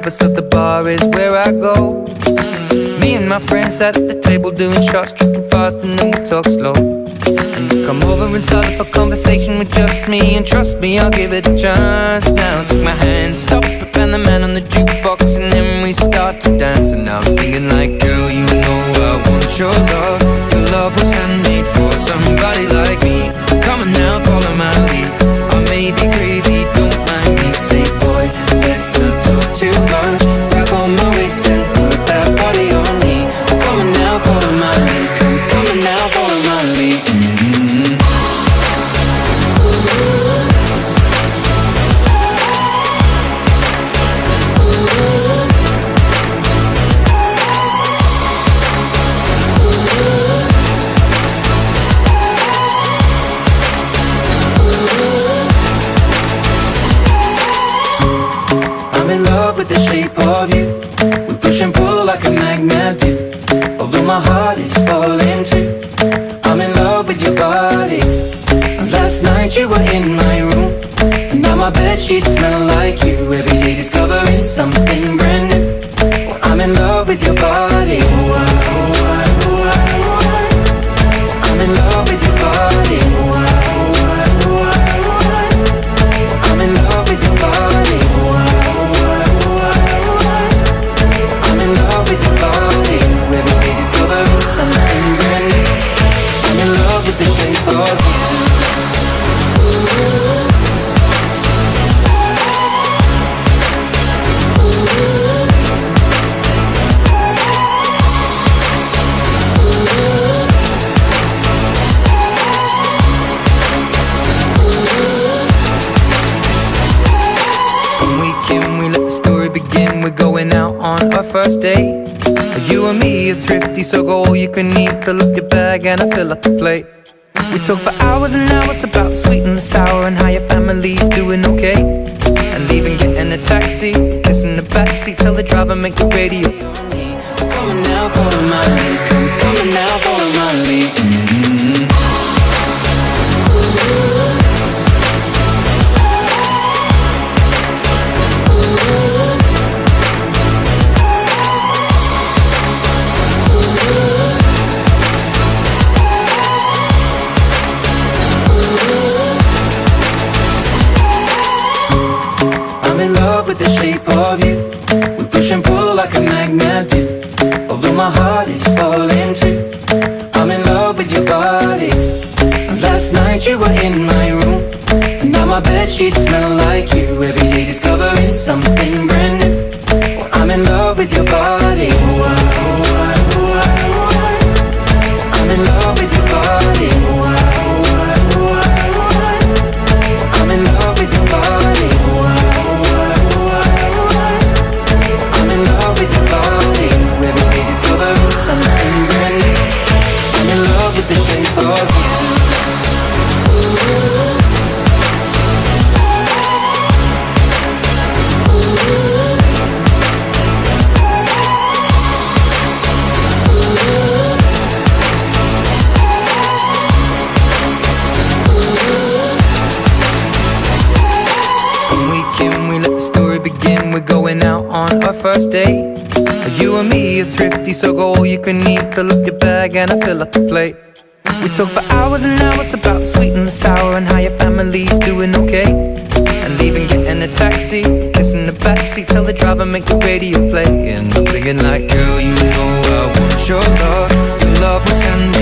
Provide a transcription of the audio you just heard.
above us, so the bar is where I go. Me and my friends sat at the table doing shots, tripping fast, and then we talk slow. And you come over and start up a conversation with just me, and trust me, I'll give it a chance. Now take my hand, stop it, and the man on the jukebox, and then we start to dance. And now I'm singing like, girl, you know I want your love. Your love was handmade for somebody like me. Come on now, follow my lead. I may be crazy, don't mind me. Say, boy, let's not talk too much. Grab on my waist and put that body on me. Come on now, follow my lead. Come on now, follow my lead. I'm in love with the shape of you. We push and pull like a magnet do. Although my heart is falling too. I'm in love with your body. And last night you were in my room, and now my bedsheets smell like you. Every day discovering something brand new. Well, I'm in love with your body. I'm in love with your body. I'm in love with your body. I'm in love with your body. Every day discovering something brand new. I'm in love with the shape of you. We let the story begin. We're going out on our first date. You and me are thrifty, so go all you can eat. Fill up your bag and I fill up the plate. We talk for hours and hours about the sweet and the sour, and how your family's doing okay. And leaving, getting a taxi, kissing the backseat, tell the driver make the radio. Come on now, follow my lead. Come on now, follow my lead. I'm in love with the shape of you. We push and pull like a magnet do. Although my heart is falling too. I'm in love with your body. And last night you were in my room, and now my bedsheets smell like you. Every day discovering something brand new. Well, I'm in love with your body. I'm in love with your body. I'm in love with your body. I'm in love with your body. Every day discovering something brand new. I'm in love with the shape of you. We let the story begin. We're going out on our first date. You and me are thrifty, so go all you can eat. Fill up your bag and I fill up the plate. We talk for hours and hours about the sweet and the sour, and how your family's doing okay. And leaving, getting a taxi, kissing the backseat, tell the driver make the radio play. And I'm thinking like, girl, you know I want your love. Your love was handmade